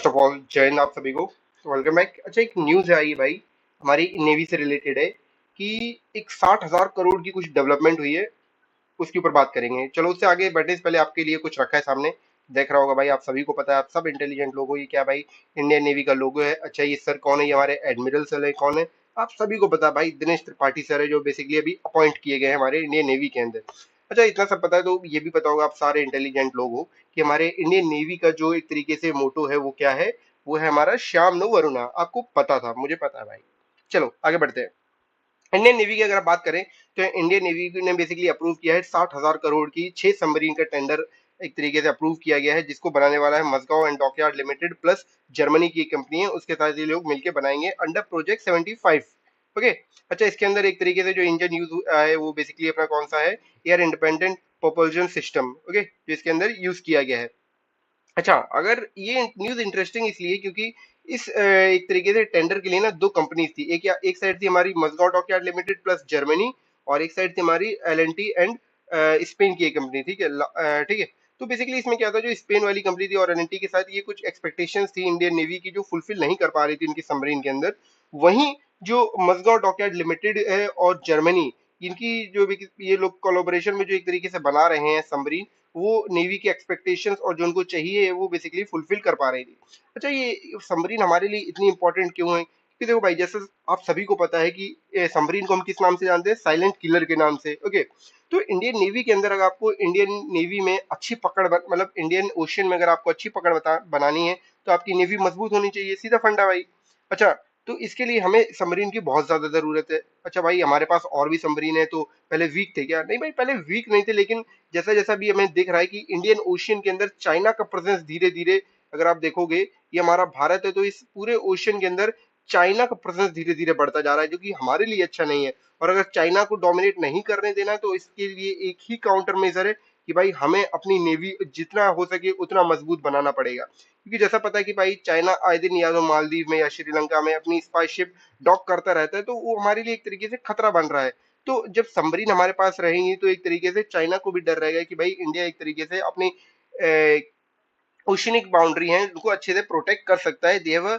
First of all जय हिंद आप सभी को। Welcome back. अच्छा, एक न्यूज़ है आई भाई, हमारी नेवी से रिलेटेड है कि एक 60,000 करोड़ की कुछ डेवलपमेंट हुई है, उसके ऊपर बात करेंगे। चलो उससे आगे बढ़ने से पहले आपके लिए कुछ रखा है सामने, देख रहा होगा भाई, आप सभी को पता है, आप सब इंटेलिजेंट लोग हो। ये क्या भाई, इंडियन नेवी का लोगो है। अच्छा, ये सर कौन है? ये हमारे एडमिरल सर है। कौन है? आप सभी को पता है भाई, दिनेश त्रिपाठी सर है, जो बेसिकली अभी अपॉइंट किए गए हैं हमारे इंडियन नेवी के अंदर। अच्छा, इतना सब पता है तो ये भी पता होगा आप सारे इंटेलिजेंट लोग हो कि हमारे इंडियन नेवी का जो एक तरीके से मोटो है वो क्या है? वो है हमारा श्याम नो वरुणा। आपको पता था, मुझे पता है भाई। चलो आगे बढ़ते हैं। इंडियन नेवी की अगर आप बात करें तो इंडियन नेवी ने बेसिकली अप्रूव किया है 60,000 करोड़ की 6 सबमरीन का टेंडर। एक तरीके से अप्रूव किया गया है, जिसको बनाने वाला है Mazagon and dockyard limited plus Germany की एक कंपनी है, उसके साथ ये लोग मिलकर बनाएंगे अंडर प्रोजेक्ट 75। ओके। अच्छा, इसके अंदर एक तरीके से जो इंजन यूज है वो बेसिकली अपना कौन सा है? Air independent propulsion system. Okay, जो इसके अंदर यूज किया गया है। अच्छा, अगर ये न्यूज़ इंटरेस्टिंग इसलिए क्योंकि इस एक तरीके से टेंडर के लिए ना दो कंपनीज थी। एक साइड थी हमारी Mazagon dockyard limited plus Germany, और एक साइड थी हमारी एल&टी एंड स्पेन की एक कंपनी। ठीक है, ठीक है। तो बेसिकली इसमें क्या था, जो स्पेन वाली कंपनी थी और एल&टी के साथ ये कुछ एक्सपेक्टेशंस थी इंडियन नेवी की, जो फुलफिल नहीं कर पा रही थी उनकी सबमरीन के अंदर। वहीं जो मजगांव डॉकयार्ड लिमिटेड है और जर्मनी, इनकी जो ये लोग कोलोबोरेशन में जो एक तरीके से बना रहे हैं सबमरीन, वो नेवी की एक्सपेक्टेशंस और जो उनको चाहिए वो बेसिकली फुलफिल कर पा रही थी। अच्छा, ये सबमरीन हमारे लिए इतनी इंपॉर्टेंट क्यों है? क्योंकि देखो भाई, जैसे आप सभी को पता है कि सबमरीन को हम किस नाम से जानते हैं? साइलेंट किलर के नाम से। ओके। तो इंडियन नेवी के अंदर अगर आपको इंडियन नेवी में अच्छी पकड़ मतलब इंडियन ओशियन में अगर आपको अच्छी पकड़ बनानी है, तो आपकी नेवी मजबूत होनी चाहिए, सीधा फंडा भाई। अच्छा, तो इसके लिए हमें सबमरीन की बहुत ज्यादा जरूरत है। अच्छा भाई, हमारे पास और भी सबमरीन है, तो पहले वीक थे क्या? नहीं भाई, पहले वीक नहीं थे, लेकिन जैसा जैसा भी हमें दिख रहा है कि इंडियन ओशियन के अंदर चाइना का प्रेजेंस धीरे धीरे, अगर आप देखोगे, ये हमारा भारत है तो इस पूरे ओशियन के अंदर चाइना का प्रेजेंस धीरे धीरे बढ़ता जा रहा है, जो कि हमारे लिए अच्छा नहीं है। और अगर चाइना को डोमिनेट नहीं करने देना है, तो इसके लिए एक ही काउंटर मेजर है कि भाई हमें अपनी नेवी जितना हो सके उतना मजबूत बनाना पड़ेगा। क्योंकि जैसा पता है कि भाई चाइना आए दिन या तो मालदीव में या श्रीलंका में अपनी स्पाई शिप डॉक करता रहता है, तो वो हमारे लिए एक तरीके से खतरा बन रहा है। तो जब सबमरीन हमारे पास रहेंगी तो एक तरीके से चाइना को भी डर रहेगा कि भाई इंडिया एक तरीके से अपनी ओशनिक बाउंड्री है उनको अच्छे से प्रोटेक्ट कर सकता है। They have a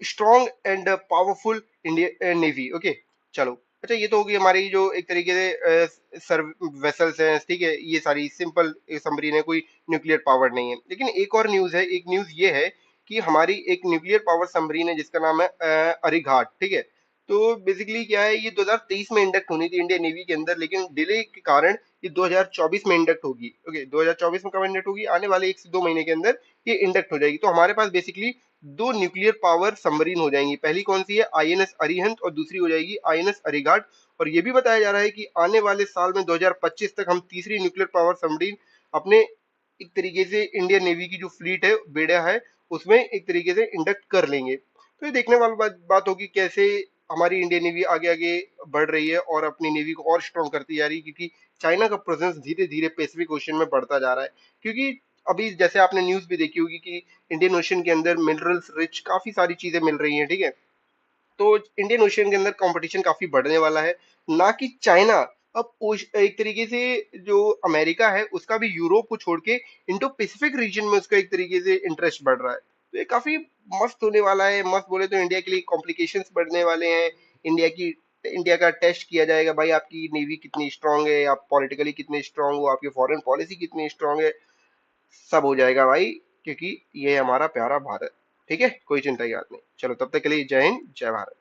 strong and powerful India navy. Okay. चलो, अच्छा, ये तो होगी हमारी जो एक तरीके से सर वेसल्स हैं। ठीक है, ये सारी सिंपल सबमरीन है, कोई न्यूक्लियर पावर नहीं है। लेकिन एक और न्यूज है, एक न्यूज ये है कि हमारी एक न्यूक्लियर पावर सबमरीन है जिसका नाम है अरिघाट। ठीक है। तो बेसिकली क्या है, ये 2023 में इंडक्ट होनी थी इंडियन नेवी के अंदर, लेकिन डिले के कारण ये 2024 में इंडक्ट होगी। ओके, 2024 में कब इंडक्ट होगी? आने वाले 1 से 2 महीने के अंदर ये इंडक्ट हो जाएगी। तो हमारे पास बेसिकली दो न्यूक्लियर पावर सबमरीन हो जाएंगी। पहली कौन सी है? आईएनएस अरिहंत, और दूसरी हो जाएगी आईएनएस अरिघाट। और ये भी बताया जा रहा है कि आने वाले साल में 2025 तक हम तीसरी न्यूक्लियर पावर सबमरीन अपने एक तरीके से इंडियन नेवी की जो फ्लीट है, बेड़ा है, उसमें एक तरीके से इंडक्ट कर लेंगे। तो ये देखने वाली बात होगी कैसे हमारी इंडियन नेवी आगे आगे बढ़ रही है और अपनी नेवी को और स्ट्रॉन्ग करती जा रही है, क्योंकि चाइना का प्रेजेंस धीरे धीरे पैसिफिक ओशन में बढ़ता जा रहा है। क्योंकि अभी जैसे आपने न्यूज भी देखी होगी कि इंडियन ओशन के अंदर मिनरल्स रिच काफी सारी चीजें मिल रही हैं। ठीक है। तो इंडियन ओशियन के अंदर कंपटीशन काफी बढ़ने वाला है, ना कि चाइना। अब एक तरीके से जो अमेरिका है उसका भी यूरोप को छोड़ के इंडो पैसिफिक रीजन में उसका एक तरीके से इंटरेस्ट बढ़ रहा है। तो ये काफी मस्त होने वाला है। मस्त बोले तो इंडिया के लिए कॉम्प्लिकेशंस बढ़ने वाले हैं। इंडिया का टेस्ट किया जाएगा भाई, आपकी नेवी कितनी स्ट्रांग है, आप पॉलिटिकली कितने स्ट्रांग हो, आपकी फॉरेन पॉलिसी कितनी स्ट्रांग है, सब हो जाएगा भाई, क्योंकि ये हमारा प्यारा भारत। ठीक है, कोई चिंता की बात नहीं। चलो, तब तक के लिए जय हिंद, जय भारत।